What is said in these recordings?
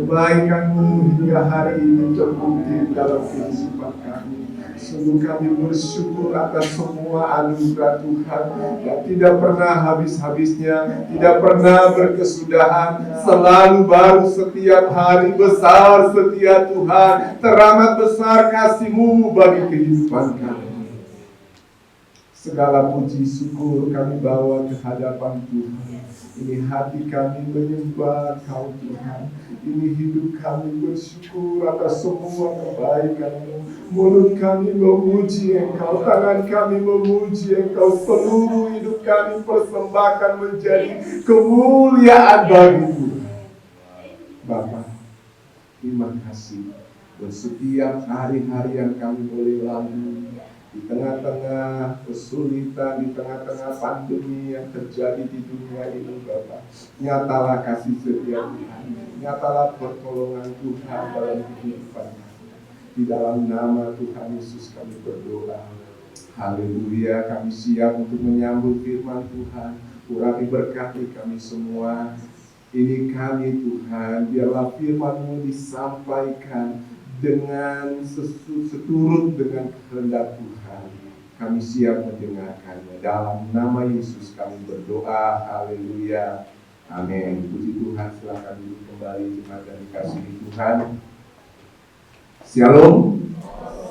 Kebaikan-Mu hingga hari ini terbukti dalam kehidupan kami. Sungguh kami bersyukur atas semua anugerah Tuhan yang tidak pernah habis-habisnya, tidak pernah berkesudahan, selalu baru setiap hari. Besar setia Tuhan, teramat besar kasih-Mu bagi kehidupan kami. Segala puji syukur kami bawa ke hadapan Tuhan. Ini hati kami menyembah Kau Tuhan. Ini hidup kami bersyukur atas semua kebaikan-Mu. Mulut kami memuji Engkau, tangan kami memuji Engkau. Seluruh hidup kami persembahkan menjadi kemuliaan bagi Tuhan. Bapa, terima kasih buat setiap hari-hari yang kami boleh lalui di tengah-tengah kesulitan, di tengah-tengah pandemi yang terjadi di dunia ini, Bapak. Nyatalah kasih setia Tuhan, nyatalah pertolongan Tuhan dalam kehidupan kami. Di dalam nama Tuhan Yesus kami berdoa. Haleluya, kami siap untuk menyambut firman Tuhan. Urapi berkati kami semua. Ini kami Tuhan, biarlah firman-Mu disampaikan dengan seturut dengan kehendak Tuhan. Kami siap mendengarkannya. Dalam nama Yesus kami berdoa. Haleluya. Amin. Puji Tuhan, silakan duduk kembali jemaat dan dikasihi Tuhan. Shalom.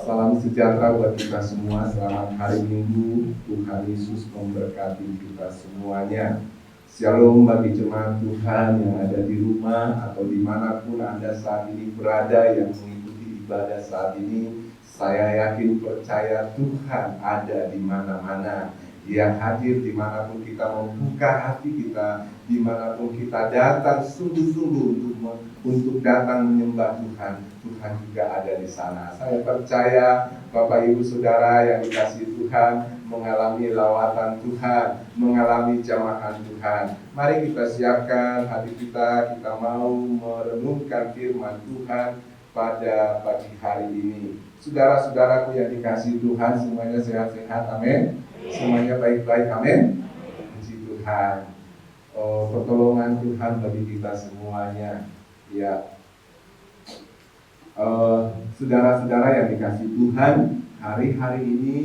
Salam sejahtera buat kita semua. Selamat hari Minggu. Tuhan Yesus memberkati kita semuanya. Shalom bagi jemaat Tuhan yang ada di rumah atau dimanapun Anda saat ini berada yang mengikuti ibadah saat ini. Saya yakin percaya Tuhan ada di mana-mana. Dia hadir dimanapun kita membuka hati kita, dimanapun kita datang sungguh-sungguh untuk datang menyembah Tuhan. Tuhan juga ada di sana. Saya percaya Bapak Ibu Saudara yang dikasihi Tuhan mengalami lawatan Tuhan, mengalami jamahan Tuhan. Mari kita siapkan hati kita mau merenungkan firman Tuhan pada pagi hari ini. Saudara-saudaraku yang dikasihi Tuhan, semuanya sehat-sehat, amin. Semuanya baik-baik, amin. Puji Tuhan. Pertolongan Tuhan bagi kita semuanya. Ya, saudara-saudara yang dikasihi Tuhan, hari-hari ini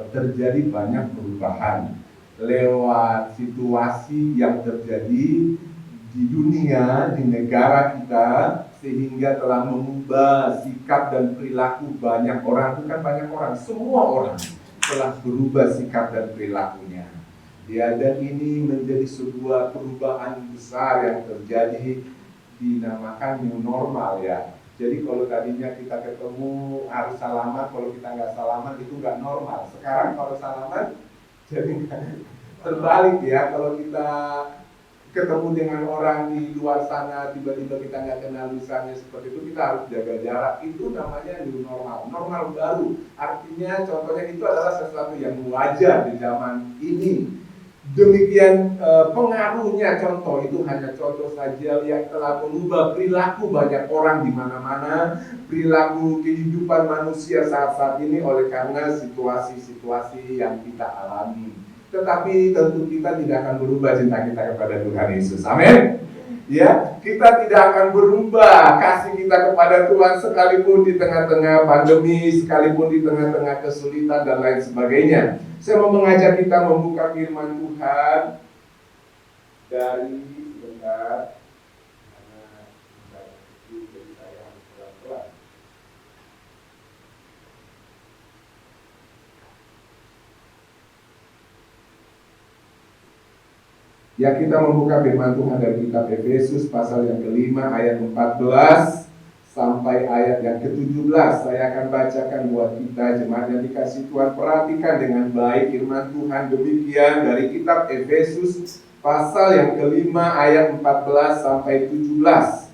terjadi banyak perubahan lewat situasi yang terjadi di dunia, di negara kita, sehingga telah mengubah sikap dan perilaku banyak orang. Bukan banyak orang, semua orang telah berubah sikap dan perilakunya. Ya, dan ini menjadi sebuah perubahan besar yang terjadi, dinamakan new normal ya. Jadi kalau tadinya kita ketemu harus salaman, kalau kita nggak salaman itu nggak normal. Sekarang kalau salaman jadi terbalik ya. Kalau kita ketemu dengan orang di luar sana, tiba-tiba kita nggak kenal misalnya seperti itu, kita harus jaga jarak. Itu namanya new normal, normal baru. Artinya contohnya itu adalah sesuatu yang wajar di zaman ini. Demikian pengaruhnya, contoh itu hanya contoh saja yang telah mengubah perilaku banyak orang di mana-mana, perilaku kehidupan manusia saat-saat ini oleh karena situasi-situasi yang kita alami. Tetapi tentu kita tidak akan berubah cinta kita kepada Tuhan Yesus. Amin. Ya, kita tidak akan berubah kasih kita kepada Tuhan sekalipun di tengah-tengah pandemi, sekalipun di tengah-tengah kesulitan dan lain sebagainya. Saya mau mengajak kita membuka firman Tuhan dari sebentar. Ya, kita membuka firman Tuhan dari kitab Efesus pasal yang kelima ayat 14 sampai ayat yang ke-17. Saya akan bacakan buat kita jemaat yang dikasihi Tuhan. Perhatikan dengan baik firman Tuhan demikian dari kitab Efesus pasal yang kelima ayat 14 sampai 17.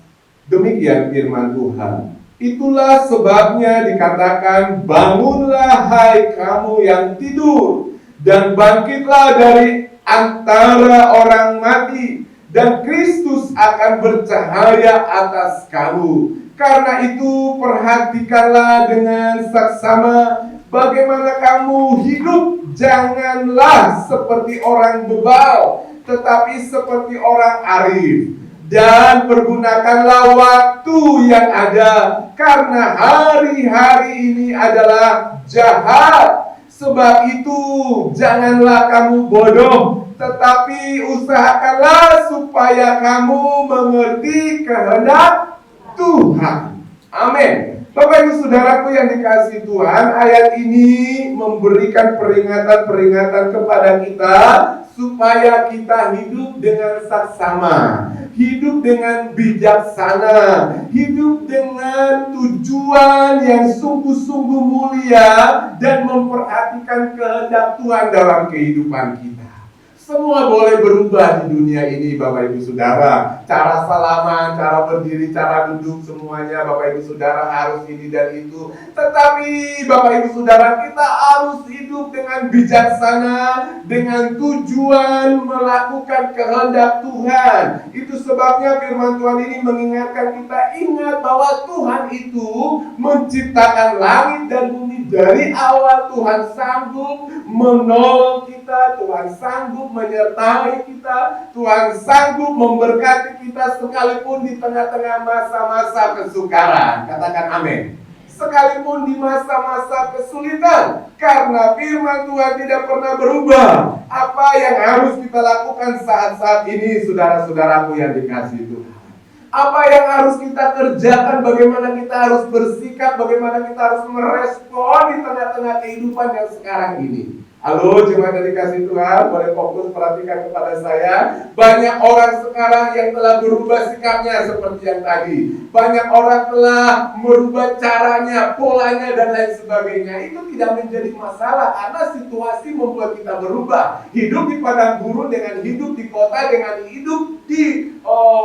Demikian firman Tuhan. Itulah sebabnya dikatakan, bangunlah hai kamu yang tidur, dan bangkitlah dari antara orang mati, dan Kristus akan bercahaya atas kamu. Karena itu perhatikanlah dengan saksama bagaimana kamu hidup. Janganlah seperti orang bebal, tetapi seperti orang arif. dan pergunakanlah waktu yang ada, karena hari-hari ini adalah jahat. Sebab itu janganlah kamu bodoh, tetapi usahakanlah supaya kamu mengerti kehendak Tuhan. Amin. Bapak Ibu Saudaraku yang dikasihi Tuhan, ayat ini memberikan peringatan-peringatan kepada kita supaya kita hidup dengan saksama, hidup dengan bijaksana, hidup dengan tujuan yang sungguh-sungguh mulia dan memperhatikan kehendak Tuhan dalam kehidupan kita. Semua boleh berubah di dunia ini Bapak Ibu Saudara. Cara salaman, cara berdiri, cara duduk, semuanya Bapak Ibu Saudara harus ini dan itu. Tetapi Bapak Ibu Saudara, kita harus hidup dengan bijaksana, dengan tujuan melakukan kehendak Tuhan. Itu sebabnya firman Tuhan ini mengingatkan kita, ingat bahwa Tuhan itu menciptakan langit dan bumi. Dari awal Tuhan sanggup menolong kita, Tuhan sanggup menyertai kita, Tuhan sanggup memberkati kita sekalipun di tengah-tengah masa-masa kesukaran. Katakan amin. Sekalipun di masa-masa kesulitan, karena firman Tuhan tidak pernah berubah. Apa yang harus kita lakukan saat-saat ini, saudara-saudaraku yang dikasihi Tuhan? Apa yang harus kita kerjakan, bagaimana kita harus bersikap, bagaimana kita harus merespon di tengah-tengah kehidupan yang sekarang ini. Halo jemaat yang dikasihi Tuhan, boleh fokus perhatikan kepada saya. Banyak orang sekarang yang telah berubah sikapnya seperti yang tadi. Banyak orang telah merubah caranya, polanya dan lain sebagainya. Itu tidak menjadi masalah karena situasi membuat kita berubah. Hidup di padang gurun dengan hidup di kota, dengan hidup di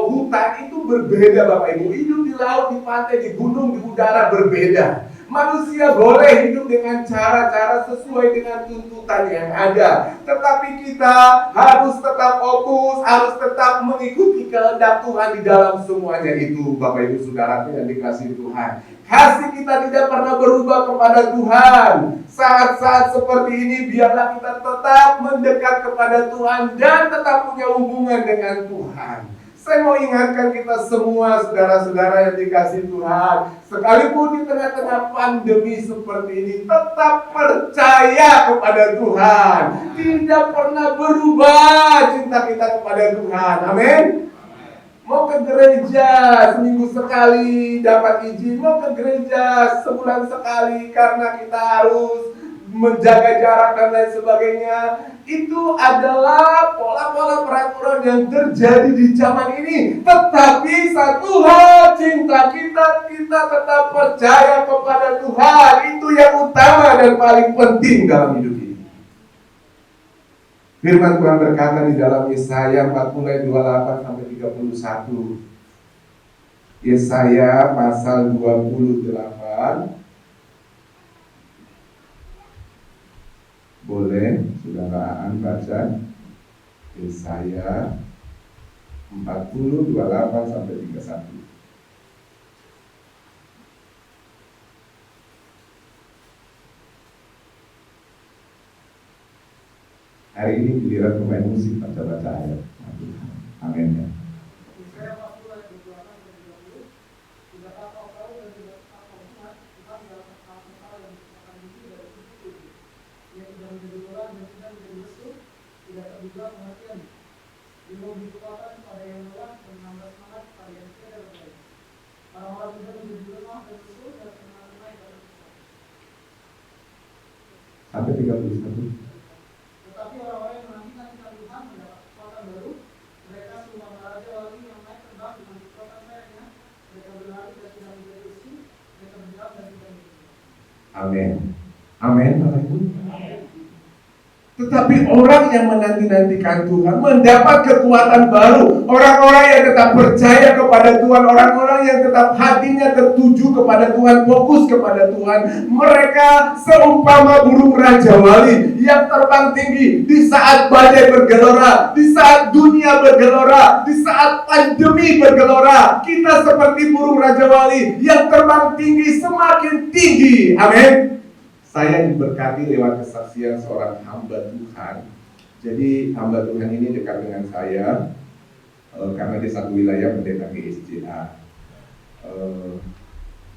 hutan itu berbeda Bapak Ibu. Hidup di laut, di pantai, di gunung, di udara berbeda. Manusia boleh hidup dengan cara-cara sesuai dengan tuntutan yang ada. Tetapi kita harus tetap fokus, harus tetap mengikuti kehendak Tuhan di dalam semuanya itu. Bapak Ibu Saudaraku yang dikasihi Tuhan, kasih kita tidak pernah berubah kepada Tuhan. Saat-saat seperti ini biarlah kita tetap mendekat kepada Tuhan dan tetap punya hubungan dengan Tuhan. Saya mau ingatkan kita semua saudara-saudara yang dikasihi Tuhan, sekalipun di tengah-tengah pandemi seperti ini, tetap percaya kepada Tuhan. Tidak pernah berubah cinta kita kepada Tuhan. Amin. Mau ke gereja seminggu sekali dapat izin, mau ke gereja sebulan sekali karena kita harus menjaga jarak dan lain sebagainya. Itu adalah pola-pola peraturan yang terjadi di zaman ini. Tetapi satu hal, cinta kita tetap percaya kepada Tuhan. Itu yang utama dan paling penting dalam hidup ini. Firman Tuhan berkata di dalam Yesaya 40 28 sampai 31. Yesaya pasal 28. Boleh saudaraan baca Yesaya 40 28 sampai 31. Hari ini giliran pemain musik baca-baca ayat. Amin ya. Sampai 31. Tetapi orang-orang yang menantikan kita Tuhan mendapat kekuatan baru. Mereka semua raja wali yang naik terbang dengan kekuatan mereka. Mereka berlari dan tidak menjadi besi. Mereka berjalan dan tidak menjadi. Amin. Amin Bapak Ibu. Tetapi orang yang menanti-nantikan Tuhan mendapat kekuatan baru. Orang-orang yang tetap percaya kepada Tuhan, orang-orang yang tetap hatinya tertuju kepada Tuhan, fokus kepada Tuhan. Mereka seumpama burung raja wali yang terbang tinggi di saat badai bergelora, di saat dunia bergelora, di saat pandemi bergelora. Kita seperti burung raja wali yang terbang tinggi, semakin tinggi. Amin. Saya diberkati lewat kesaksian seorang hamba Tuhan. Jadi hamba Tuhan ini dekat dengan saya. karena dia satu wilayah pendeta GSJA.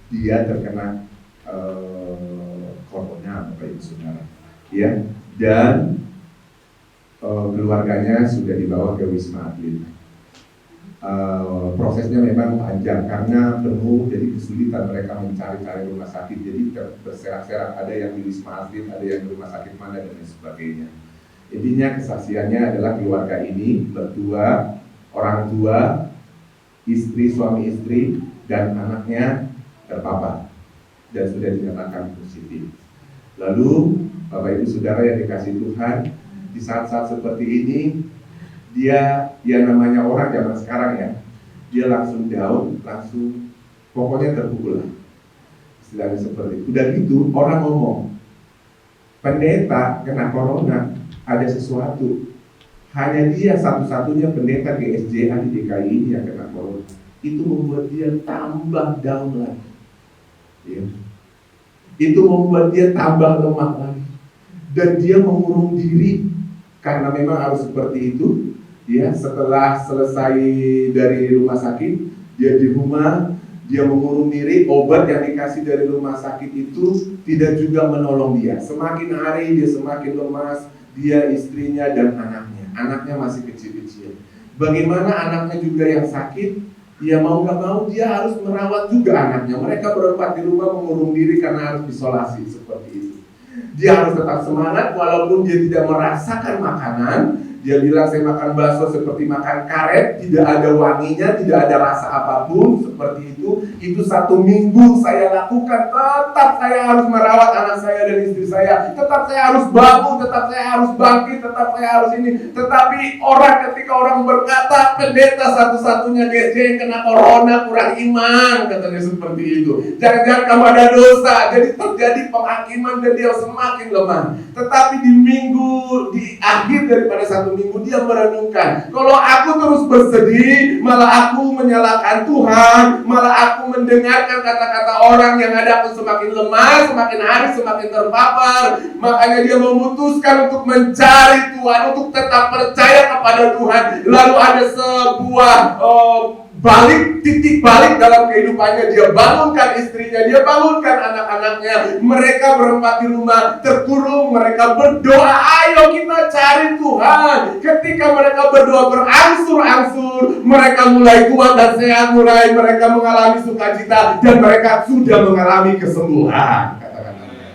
Dia terkena corona, Bapak Ibu Saudara, ya, dan keluarganya sudah dibawa ke Wisma Atlet. Prosesnya memang panjang karena penuh, jadi kesulitan mereka mencari-cari rumah sakit, jadi berserak-serak, ada yang di Wisma Atlet, ada yang di rumah sakit mana dan lain sebagainya. Intinya kesaksiannya adalah keluarga ini berdua, orang tua, istri, suami istri, dan anaknya terpapar dan sudah dinyatakan positif. Lalu Bapak Ibu Saudara yang dikasih Tuhan, di saat-saat seperti ini dia namanya orang zaman sekarang ya, dia langsung down, langsung pokoknya terpukul lah, istilahnya seperti itu. Udah gitu orang ngomong, pendeta kena corona, ada sesuatu. Hanya dia satu-satunya pendeta GSJA di DKI ini yang kena corona. Itu membuat dia tambah down lagi, ya. Itu membuat dia tambah lemah lagi, dan dia mengurung diri karena memang harus seperti itu. Ya, setelah selesai dari rumah sakit, dia di rumah, dia mengurung diri. Obat yang dikasih dari rumah sakit itu tidak juga menolong dia. Semakin hari dia semakin lemas, dia, istrinya, dan anaknya. Anaknya masih kecil-kecil. Bagaimana anaknya juga yang sakit? Ya mau gak mau dia harus merawat juga anaknya. Mereka berempat di rumah mengurung diri karena harus isolasi seperti itu. Dia harus tetap semangat walaupun dia tidak merasakan makanan. Dia bilang saya makan bakso seperti makan karet, tidak ada wanginya, tidak ada rasa apapun seperti itu. Itu 1 minggu saya lakukan. Tetap saya harus merawat anak saya dan istri saya. Tetap saya harus bangun, tetap saya harus bangkit, tetap saya harus ini. Tetapi ketika orang berkata pendeta satu-satunya GSJ yang kena corona kurang iman, katanya seperti itu. Jangan-jangan kamu ada dosa. Jadi terjadi penghakiman dan dia semakin lemah. Tetapi di akhir daripada 1 minggu dia merenungkan, kalau aku terus bersedih, malah aku menyalahkan Tuhan, malah aku mendengarkan kata-kata orang yang ada aku semakin lemah, semakin hari semakin terpapar. Makanya dia memutuskan untuk mencari Tuhan, untuk tetap percaya kepada Tuhan. Lalu ada sebuah titik balik dalam kehidupannya. Dia bangunkan istrinya, dia bangunkan anak-anaknya. Mereka berempat di rumah terkurung, mereka berdoa, ayo kita cari Tuhan. Ketika mereka berdoa berangsur-angsur, mereka mulai kuat dan sehat, mereka mengalami sukacita, dan mereka sudah mengalami kesembuhan. Kata-katanya,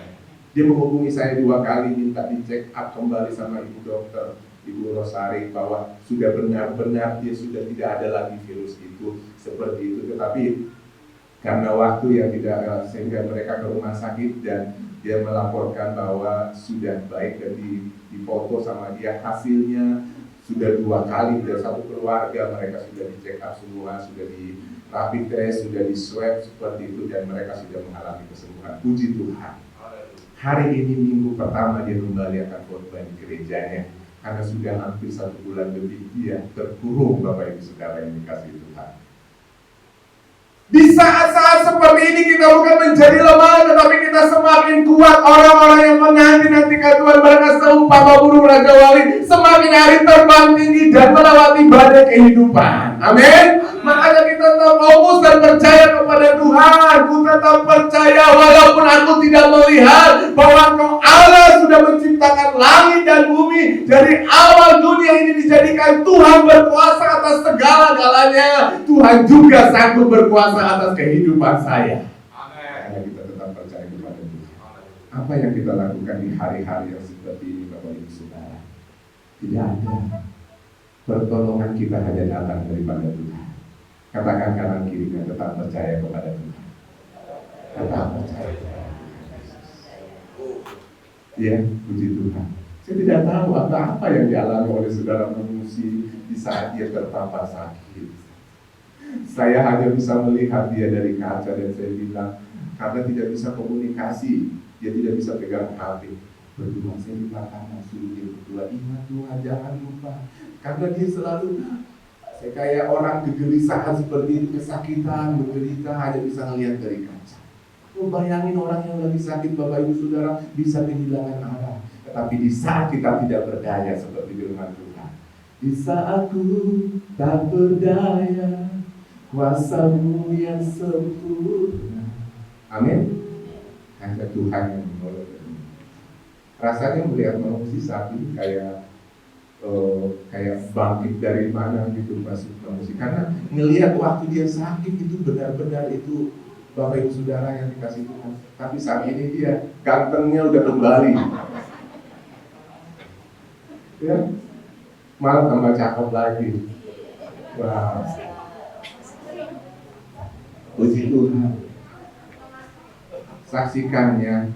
dia menghubungi saya 2 kali, minta dicek up kembali sama ibu dokter, Ibu Rosari, bahwa sudah benar-benar dia sudah tidak ada lagi virus itu, seperti itu. Tetapi karena waktu yang tidak, sehingga mereka ke rumah sakit dan dia melaporkan bahwa sudah baik, dan difoto sama dia hasilnya sudah 2 kali dari satu keluarga, mereka sudah dicek up semua, sudah di rapid test, sudah di swab seperti itu, dan mereka sudah mengalami kesembuhan. Puji Tuhan. Hari ini minggu pertama dia kembali akan khotbah di gerejanya. Karena sudah hampir 1 bulan lebih dia terkurung, Bapak Ibu Saudara yang dikasihi Tuhan. Di saat-saat seperti ini kita bukan menjadi lemah, tetapi kita semakin kuat. Orang-orang yang menanti-nantikan Tuhan, mereka seumpama burung Raja Wali, semakin hari terbang tinggi dan melewati badai kehidupan. Amin. Makanya kita tetap fokus dan percaya kepada Tuhan. Ku tetap percaya walaupun aku tidak melihat bahwa Allah sudah menciptakan langit dan bumi. Dari awal dunia ini dijadikan Tuhan berkuasa atas segala-galanya. Tuhan juga sanggup berkuasa atas kehidupan saya. Makanya kita tetap percaya kepada Tuhan. Apa yang kita lakukan di hari-hari yang seperti ini, Bapak Ibu Saudara? Tidak ada. Pertolongan kita hanya datang daripada Tuhan. Katakan kanan kirinya, tetap percaya kepada Tuhan. Tetap percaya kepada Tuhan. Ya, puji Tuhan. Saya tidak tahu apa yang dialami oleh saudara mengungsi di saat dia terpapar sakit. Saya hanya bisa melihat dia dari kaca, dan saya bilang, karena tidak bisa komunikasi, dia tidak bisa pegang HP. Berdua saya di belakang, suruh dia berdua, ingat Tuhan, jangan lupa. Karena dia selalu, saya kayak orang kegelisahan seperti itu, kesakitan, menderita, hanya bisa melihat dari kaca. Bayangin orang yang lagi sakit, Bapak Ibu Saudara, bisa kehilangan arah. Tetapi di saat kita tidak berdaya seperti firman Tuhan, Di saat aku tak berdaya, kuasa-Mu yang sempurna. Amin. Hanya Tuhan yang menolong. Rasanya melihat manusia saat ini kayak bangkit dari mana gitu masuk manusia. Karena ngelihat waktu dia sakit itu benar-benar itu Bapak Ibu Saudara yang dikasih Tuhan. Tapi saat ini dia gantengnya udah kembali. Ya, malah tambah cakep lagi. Wow. Puji Tuhan. Saksikannya,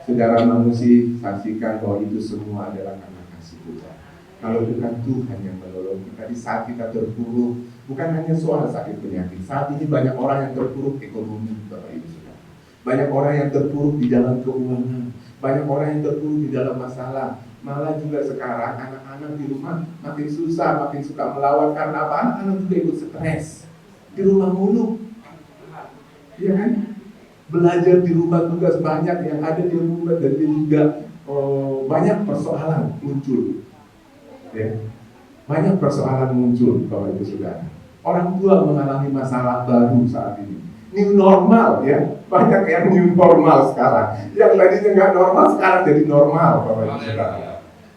saudara manusia, saksikan bahwa itu semua adalah karena kasih Tuhan. Kalau bukan Tuhan yang menolong kita di saat kita terpuruk, bukan hanya soal sakit penyakit. Saat ini banyak orang yang terpuruk ekonomi, Bapak Ibu Saudara. Banyak orang yang terpuruk di dalam keuangan. Banyak orang yang terpuruk di dalam masalah. Malah juga sekarang anak-anak di rumah makin susah, makin suka melawan karena apa? Anak-anak juga ikut stres. Di rumah mulu. Iya kan? Belajar di rumah, tugas banyak yang ada di rumah, dan juga banyak persoalan muncul. Ya. Banyak persoalan muncul, Bapak Ibu Saudara. Orang tua mengalami masalah baru saat ini. New normal, ya. Banyak yang new normal sekarang. Yang tadinya nggak normal sekarang jadi normal, Bapak Ibu Saudara.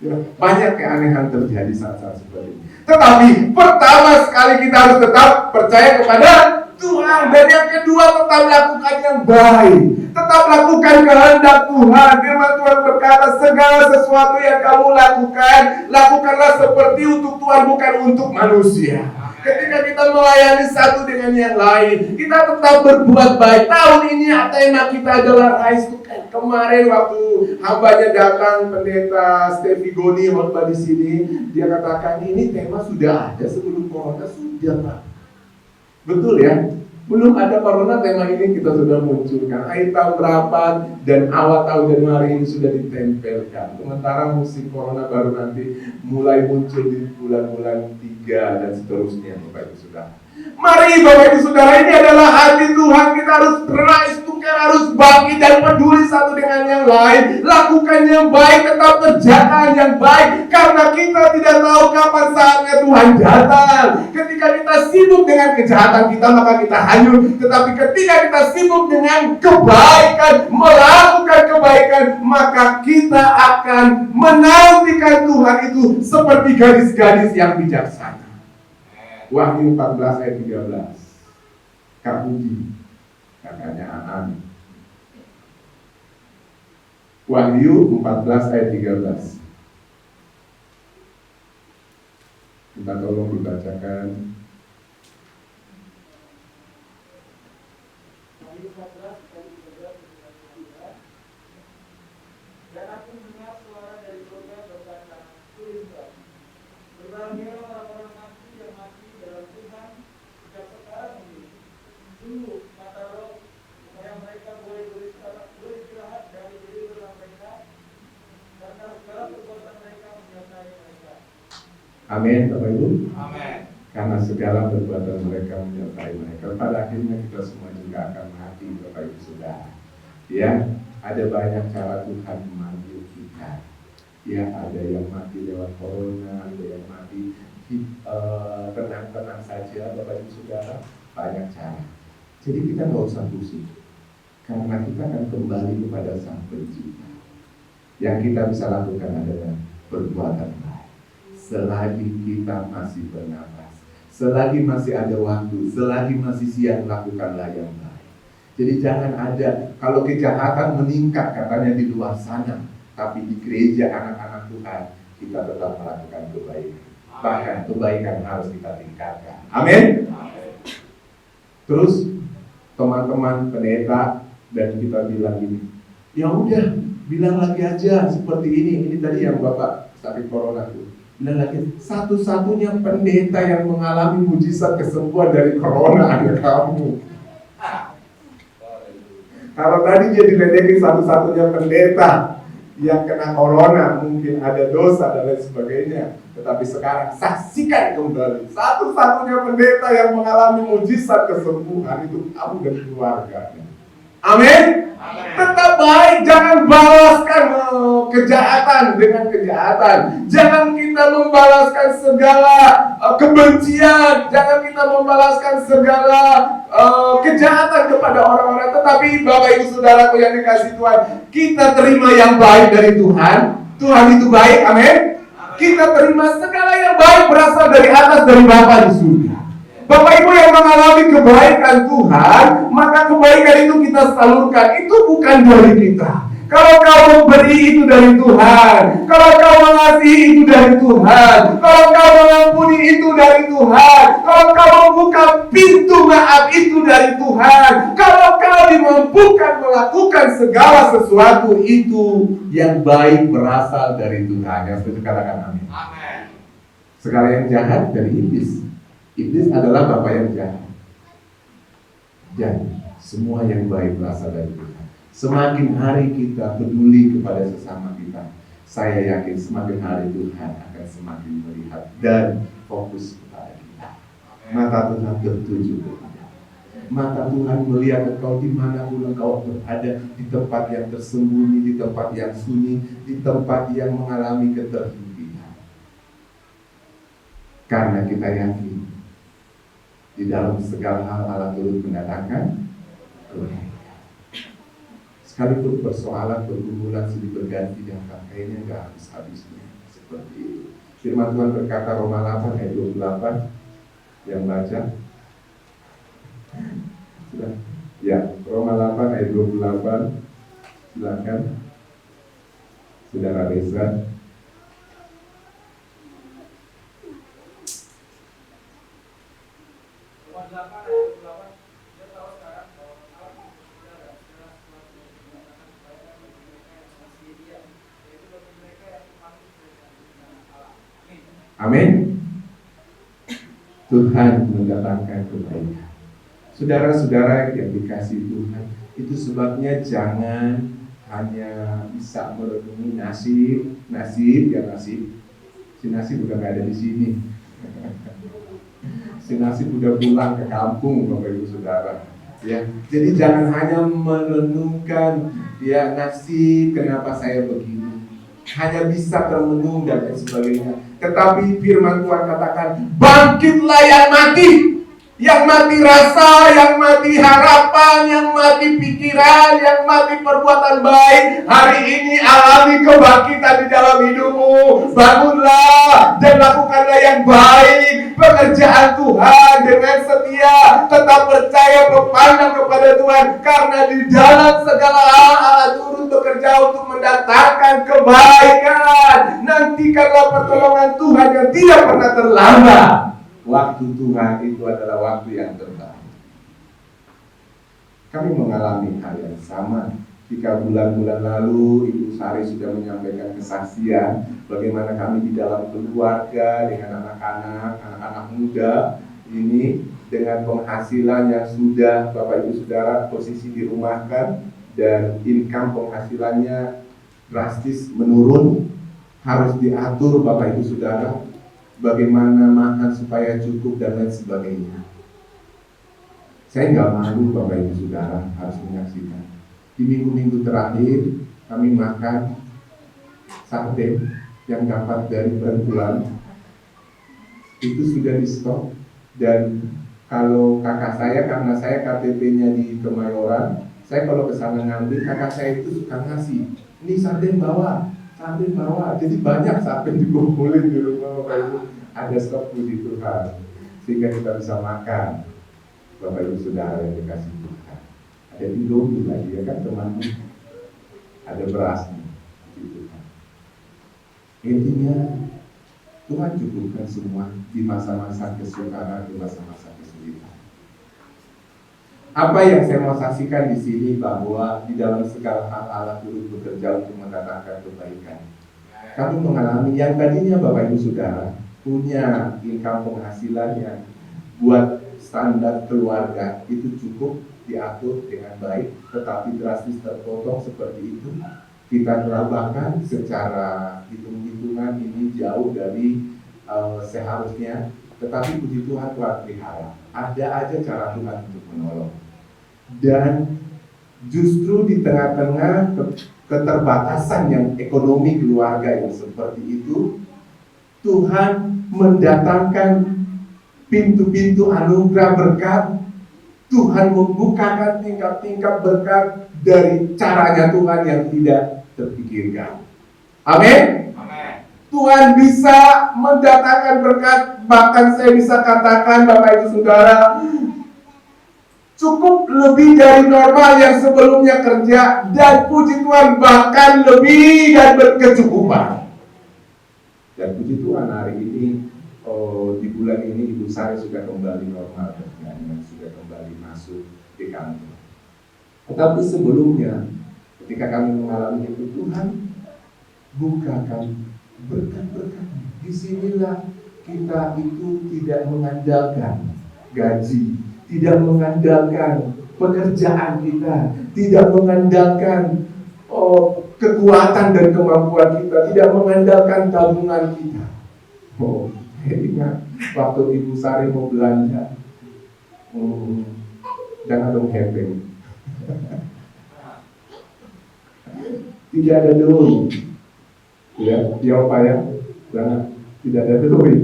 Ya. Banyak keanehan terjadi saat-saat seperti ini. Tetapi pertama sekali kita harus tetap percaya kepada Tuhan. Dan yang kedua, tetap lakukan yang baik. Tetap lakukan kehendak Tuhan. Firman Tuhan berkata, segala sesuatu yang kamu lakukan, lakukanlah seperti untuk Tuhan, bukan untuk manusia. Ketika kita melayani satu dengan yang lain, kita tetap berbuat baik. Tahun ini tema kita adalah Rise to Camp. Kemarin waktu hambanya datang, pendeta Steffi Goni khotbah di sini, dia katakan ini tema sudah ada sebelum corona, sudah Pak. Betul ya? Belum ada corona, tema ini kita sudah munculkan. Akhir tahun berapa dan awal tahun Januari ini sudah ditempelkan. Sementara musim corona baru nanti mulai muncul di bulan-bulan 3 dan seterusnya, Bapak Ibu Saudara. Mari Bapak Ibu Saudara, ini adalah hati Tuhan. Kita harus rise to care, harus bangkit dan peduli satu dengan yang lain. Lakukan yang baik, tetap kerjakan yang baik, karena kita tidak tahu kapan saatnya Tuhan datang. Ketika kita sibuk dengan kejahatan kita, maka kita hanyut. Tetapi ketika kita sibuk dengan kebaikan, melakukan kebaikan, maka kita akan menantikan Tuhan itu seperti gadis-gadis yang bijaksana. Wahyu 14 ayat 13. Kak Budi, kakaknya Aan. Wahyu 14 ayat 13. Kita tolong dibacakan. Wahyu 14 ayat 13. Dan aku mendengar suara dari surga berkata, tulislah, berbahagialah orang-orang mati yang mati dalam Tuhan sejak sekarang ini. Sungguh, kata Roh, supaya mereka boleh beristirahat dari diri mereka, karena segala perbuatan mereka menyertai mereka. Amin, Bapak Ibu. Amin. Karena segala perbuatan mereka menyertai mereka. Pada akhirnya kita semua juga akan mati, Bapak Ibu Saudara. Ya, ada banyak cara Tuhan memanggil kita. Ya, ada yang mati lewat corona, ada yang mati tenang-tenang saja, Bapak Ibu Saudara. Banyak cara. Jadi kita nggak usah pusing, karena kita akan kembali kepada Sang Pencipta. Yang kita bisa lakukan adalah perbuatan baik. Selagi kita masih bernapas, selagi masih ada waktu, selagi masih siang, lakukanlah yang baik. Jadi jangan ada, kalau kejahatan meningkat katanya di luar sana, tapi di gereja anak-anak Tuhan, kita tetap melakukan kebaikan. Bahkan kebaikan harus kita tingkatkan. Amin. Terus teman-teman pendeta dan kita bilang gini, ya udah, bilang lagi aja seperti ini. Ini tadi yang Bapak sakit corona tuh. Bilang lagi, satu-satunya pendeta yang mengalami mujizat kesembuhan dari corona ada kamu. Kalau tadi dia diledekin satu-satunya pendeta yang kena corona, mungkin ada dosa dan lain sebagainya. Tetapi sekarang saksikan kembali, satu-satunya pendeta yang mengalami mujizat kesembuhan itu kamu dan keluarganya. Amin. Tetap baik, jangan balaskan kejahatan dengan kejahatan. Jangan kita membalaskan segala kebencian, jangan kita membalaskan segala kejahatan kepada orang-orang. Tetapi Bapak Ibu Saudaraku yang dikasihi Tuhan, kita terima yang baik dari Tuhan. Tuhan itu baik, amin. Kita terima segala yang baik berasal dari atas, dari Bapa di surga. Bapak Ibu yang mengalami kebaikan Tuhan, maka kebaikan itu kita salurkan. Itu bukan dari kita. Kalau kau memberi itu dari Tuhan, kalau kau mengasihi itu dari Tuhan, kalau kau mengampuni itu dari Tuhan, kalau kau membuka pintu maaf itu dari Tuhan, kalau kau dimampukan melakukan segala sesuatu itu yang baik berasal dari Tuhan. Yang setuju katakan amin. Segala yang jahat dari iblis. Iblis adalah bapa yang jahat. Dan semua yang baik berasal dari Tuhan. Semakin hari kita peduli kepada sesama kita, saya yakin semakin hari Tuhan akan semakin melihat dan fokus kepada kita. Mata Tuhan tertuju kepada kita. Mata Tuhan melihat engkau dimanapun engkau berada, di tempat yang tersembunyi, di tempat yang sunyi, di tempat yang mengalami keterhimpinan. Karena kita yakin di dalam segala hal Allah turut mendatangkan kebaikan. Sekalipun persoalan pergumulan silih berganti dan kayaknya nggak habis-habisnya seperti itu. Firman Tuhan berkata Roma 8 ayat 28 yang baca sudah ya, Roma 8 ayat 28 silakan Saudara Reza. Amin. Tuhan mendatangkan kebaikan. Saudara-saudara yang dikasihi Tuhan, itu sebabnya jangan hanya bisa merenungi nasib. Si nasib udah gak ada di sini. Si nasib udah pulang ke kampung, Bapak Ibu Saudara. Ya, jadi jangan hanya merenungkan ya nasib, kenapa saya begini. Hanya bisa termenung dan lain sebagainya. Tetapi firman Tuhan katakan, bangkitlah yang mati rasa, yang mati harapan, yang mati pikiran, yang mati perbuatan baik. Hari ini alami kebangkitan di dalam hidupmu. Bangunlah dan lakukanlah yang baik. Pekerjaan Tuhan dengan setia, tetap percaya, berpandang kepada Tuhan. Karena di dalam segala hal Allah turut bekerja untuk mendatangkan kebaikan. Nantikanlah pertolongan Tuhan yang tidak pernah terlambat. Waktu Tuhan itu adalah waktu yang terbaik. Kami mengalami hal yang sama. Jika bulan-bulan lalu Ibu Sari sudah menyampaikan kesaksian bagaimana kami di dalam keluarga dengan anak-anak muda ini dengan penghasilan yang sudah Bapak Ibu Saudara posisi dirumahkan dan income penghasilannya drastis menurun, harus diatur Bapak Ibu Saudara bagaimana makan supaya cukup dan lain sebagainya. Saya nggak malu Bapak Ibu Saudara harus menyaksikan. Di minggu-minggu terakhir kami makan sate yang dapat dari bantuan itu sudah di stok. Dan kalau kakak saya, karena saya KTP-nya di Kemayoran, saya kalau kesana ngambil, kakak saya itu suka ngasih, ini sarden bawa. Jadi banyak sarden dikumpulin di rumah Bapak Ibu. Ada stok puji Tuhan sehingga kita bisa makan. Bapak Ibu Saudara yang dikasih Tuhan, ada Indomie lagi ya kan teman, ada berasnya puji Tuhan. Intinya Tuhan cukupkan semua di masa-masa kesukaran, di masa-masa kesulitan. Apa yang saya mau saksikan di sini bahwa di dalam segala hal Allah turut bekerja untuk mendatangkan kebaikan. Kamu mengalami yang tadinya Bapak Ibu Saudara punya income penghasilan yang buat standar keluarga itu cukup diatur dengan baik, tetapi drastis terpotong seperti itu. Kita terabahkan secara hitung-hitungan ini jauh dari seharusnya, tetapi puji Tuhan pelihara. Ada aja cara Tuhan untuk menolong. Dan Justru di tengah-tengah keterbatasan yang ekonomi keluarga yang seperti itu, Tuhan mendatangkan pintu-pintu anugerah berkat. Tuhan membukakan tingkap-tingkap berkat dari caranya Tuhan yang tidak terpikirkan. Amin. Tuhan bisa mendatangkan berkat. Bahkan saya bisa katakan Bapak Ibu Saudara, cukup lebih dari normal yang sebelumnya kerja, dan puji Tuhan bahkan lebih dan berkecukupan. Dan puji Tuhan hari ini, di bulan ini Ibu Sari sudah kembali normal dan sudah kembali masuk di kantor. Tetapi sebelumnya, ketika kami mengalami itu, Tuhan bukakan berkat-berkat. Disinilah kita itu tidak mengandalkan gaji, tidak mengandalkan pekerjaan kita, tidak mengandalkan kekuatan dan kemampuan kita, tidak mengandalkan tabungan kita. Ingat waktu Ibu Sari mau belanja, jangan dong hepeng, tidak ada duit, ya Pak ya, jangan, tidak ada duit,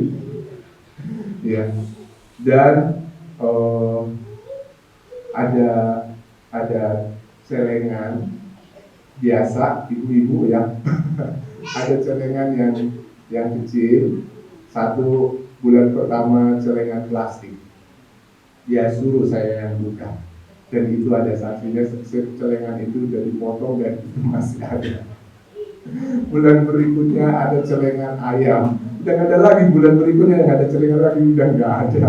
ya, dan ada celengan biasa ibu-ibu ya, ada celengan yang kecil. Satu bulan pertama celengan plastik, dia suruh saya yang buka, dan itu ada saksinya, celengan itu udah dipotong dan itu masih ada. Bulan berikutnya ada celengan ayam, udah nggak ada lagi. Bulan berikutnya yang ada celengan lagi, udah nggak ada.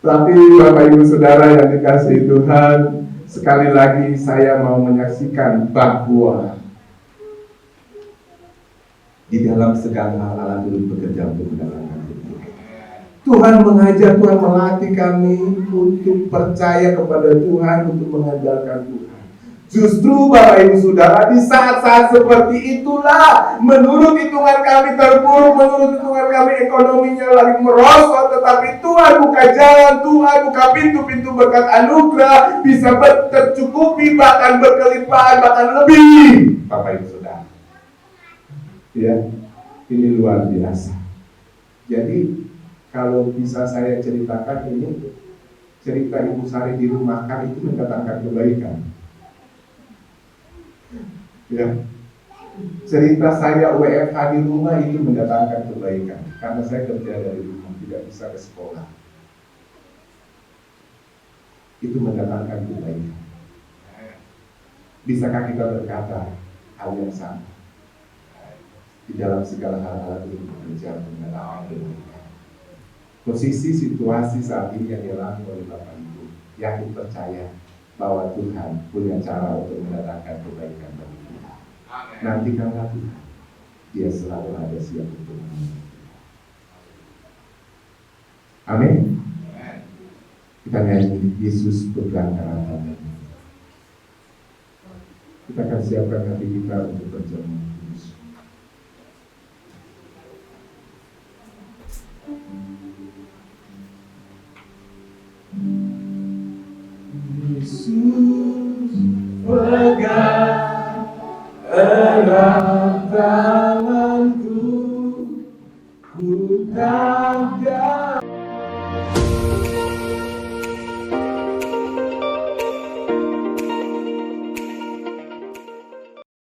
Tapi Bapak Ibu Saudara yang dikasihi Tuhan, sekali lagi saya mau menyaksikan bahwa di dalam segala hal Allah turut bekerja untuk mendatangkan keberkatan. Tuhan mengajar, Tuhan melatih kami untuk percaya kepada Tuhan, untuk mengandalkan Tuhan. Justru Bapak Ibu Saudara, di saat-saat seperti itulah, menurut hitungan kami terpuruk, menurut hitungan kami ekonominya lagi merosot, tetapi Tuhan buka jalan, Tuhan buka pintu-pintu berkat anugerah, bisa tercukupi, bahkan berkelimpahan, bahkan lebih. Bapak Ibu Saudara, ya, ini luar biasa. Jadi kalau bisa saya ceritakan, ini cerita Ibu Sari di rumah kan itu mendatangkan kebaikan. Ya, cerita saya WFH di rumah itu mendatangkan kebaikan, karena saya kerja dari rumah, tidak bisa ke sekolah. Itu mendatangkan kebaikan. Bisakah kita berkata hal yang sama? Di dalam segala hal itu bekerja untuk mendatangkan kebaikan. Posisi situasi saat ini yang dialami oleh Bapak Ibu, yakin percaya bahwa Tuhan punya cara untuk mendatangkan kebaikan bagi kita. Nantikanlah Tuhan, Dia selalu ada siap untuk menolong. Amin. Kita nyanyi Yesus pegang erat kami. Kita akan siapkan hati kita untuk berjalan. Yesus